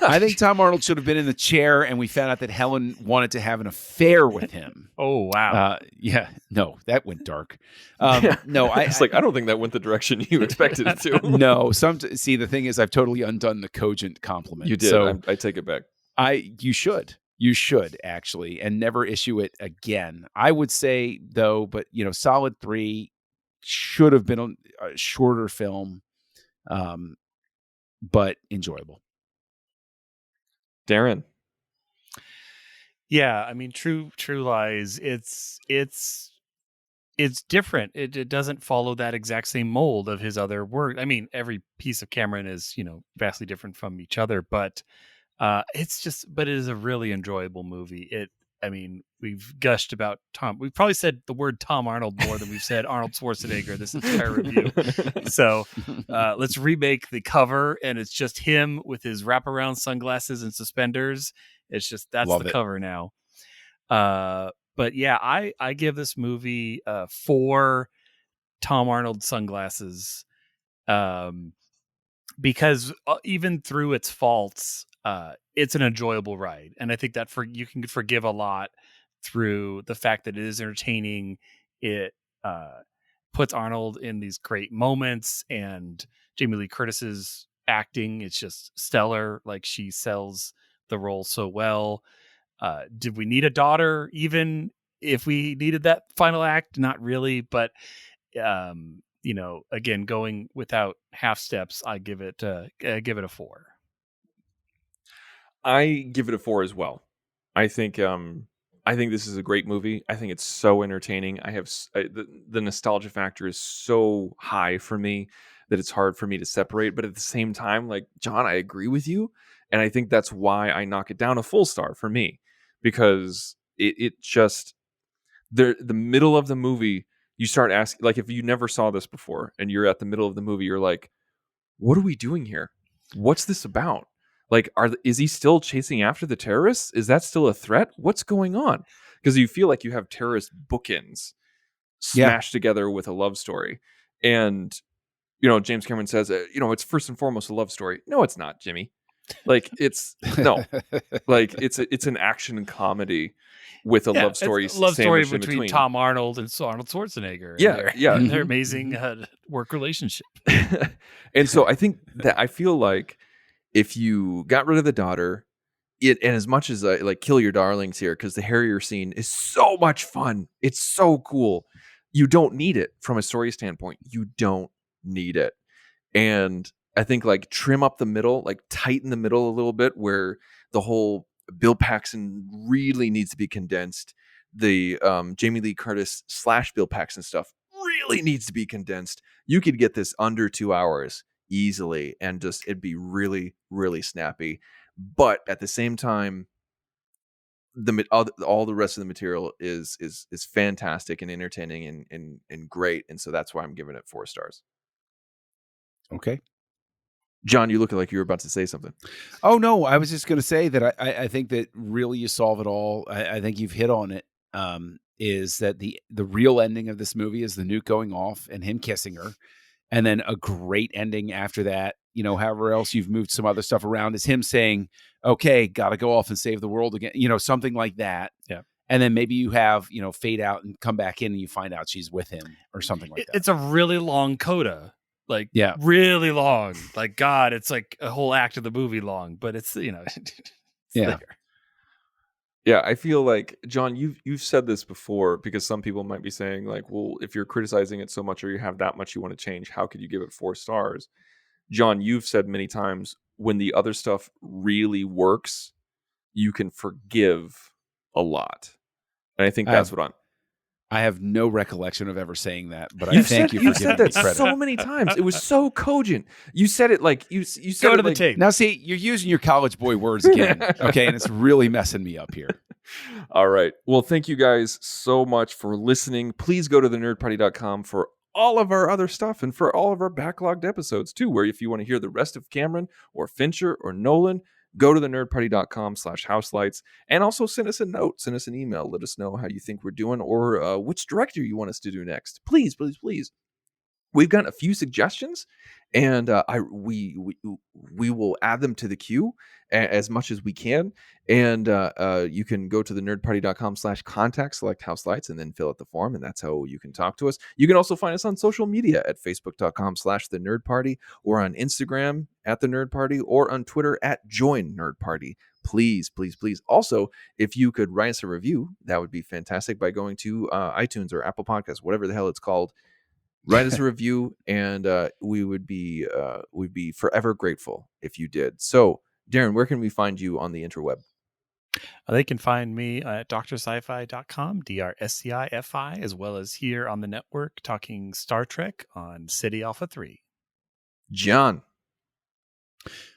I think Tom Arnold should have been in the chair, and we found out that Helen wanted to have an affair with him. Oh, wow. No, that went dark. No, I don't think that went the direction you expected it to. No, see, the thing is, I've totally undone the cogent compliment. You did. So I take it back. You should. You should actually, and never issue it again. I would say though, but solid 3, should have been a shorter film, but enjoyable. Darren. Yeah, I mean, True Lies. It's different. It doesn't follow that exact same mold of his other work. I mean, every piece of Cameron is vastly different from each other, but it is a really enjoyable movie. I mean, we've gushed about Tom. We've probably said the word Tom Arnold more than we've said Arnold Schwarzenegger this entire review. So let's remake the cover, and it's just him with his wraparound sunglasses and suspenders. It's just that's the cover now. But yeah, I give this movie 4 Tom Arnold sunglasses, because even through its faults, it's an enjoyable ride, and I think that you can forgive a lot through the fact that it is entertaining. It puts Arnold in these great moments, and Jamie Lee Curtis's acting, it's just stellar. Like, she sells the role so well. Did we need a daughter? Even if we needed that final act, not really. But again, going without half steps, I give it a 4. I give it a 4 as well. I think this is a great movie. I think it's so entertaining. I have the nostalgia factor is so high for me that it's hard for me to separate. But at the same time, like John, I agree with you, and I think that's why I knock it down a full star for me, because it just the middle of the movie, you start asking, like, if you never saw this before and you're at the middle of the movie, you're like, what are we doing here? What's this about? Like, is he still chasing after the terrorists? Is that still a threat? What's going on? Because you feel like you have terrorist bookends smashed together with a love story. And, James Cameron says, it's first and foremost a love story. No, it's not, Jimmy. Like, it's it's an action comedy with a love story. It's a love story between Tom Arnold and Arnold Schwarzenegger. And their amazing work relationship. And so I think that I feel like if you got rid of the daughter, and as much as I like kill your darlings here, because the Harrier scene is so much fun, it's so cool. You don't need it from a story standpoint. You don't need it. And I think, like, trim up the middle, like tighten the middle a little bit, where the whole Bill Paxton really needs to be condensed. The Jamie Lee Curtis / Bill Paxton stuff really needs to be condensed. You could get this under 2 hours easily, and just it'd be really, really snappy. But at the same time, all the rest of the material is fantastic and entertaining and great, and so that's why I'm giving it 4 stars. Okay. John, you look like you were about to say something. Oh, no, I was just going to say that I think that really you solve it all. I think you've hit on it, is that the real ending of this movie is the nuke going off and him kissing her. And then a great ending after that, however else you've moved some other stuff around, is him saying, okay, got to go off and save the world again, something like that. Yeah. And then maybe you have, fade out and come back in and you find out she's with him or something like that. It's a really long coda. Like, really long. Like, God, it's like a whole act of the movie long, but it's, it's there. Yeah, I feel like, John, you've said this before, because some people might be saying, like, well, if you're criticizing it so much or you have that much you want to change, how could you give it 4 stars? John, you've said many times, when the other stuff really works, you can forgive a lot. And I think that's what I have no recollection of ever saying that, but I thank you for giving me credit. So many times. It was so cogent. You said it like you said. Go it to the like, tape. Now, see, you're using your college boy words again, okay, and it's really messing me up here. All right. Well, thank you guys so much for listening. Please go to thenerdparty.com for all of our other stuff and for all of our backlogged episodes too, where if you want to hear the rest of Cameron or Fincher or Nolan, go to thenerdparty.com/houselights, and also send us a note, send us an email. Let us know how you think we're doing, or which director you want us to do next. Please, please, please. We've got a few suggestions, and we will add them to the queue as much as we can. And you can go to thenerdparty.com/contact, select Houselights, and then fill out the form, and that's how you can talk to us. You can also find us on social media at facebook.com/thenerdparty, or on Instagram at the Nerd Party or on Twitter at Join Nerd Party. Please, please, please. Also, if you could write us a review, that would be fantastic by going to iTunes or Apple Podcasts, whatever the hell it's called. Write us a review, and we'd be forever grateful if you did. So, Darren, where can we find you on the interweb? They can find me at drsci-fi.com, DRSCIFI, as well as here on the network talking Star Trek on City Alpha 3. John.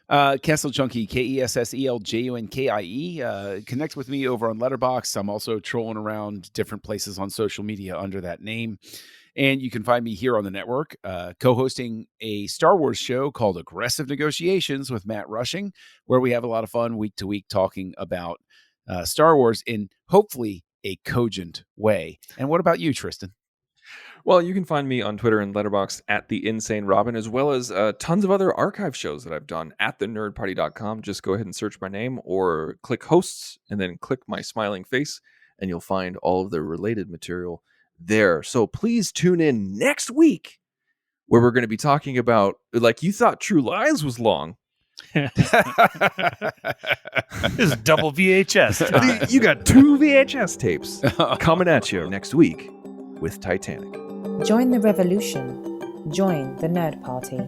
Kessel Junkie, KESSELJUNKIE. Connect with me over on Letterboxd. I'm also trolling around different places on social media under that name. And you can find me here on the network, co-hosting a Star Wars show called Aggressive Negotiations with Matt Rushing, where we have a lot of fun week to week talking about Star Wars in hopefully a cogent way. And what about you, Tristan? Well, you can find me on Twitter and Letterboxd at The Insane Robin, as well as tons of other archive shows that I've done at thenerdparty.com. Just go ahead and search my name or click hosts and then click my smiling face, and you'll find all of the related material there. So please tune in next week where we're going to be talking about, like, you thought True Lies was long. This is double VHS time. You got 2 VHS tapes coming at you next week with Titanic. Join the revolution. Join the Nerd Party.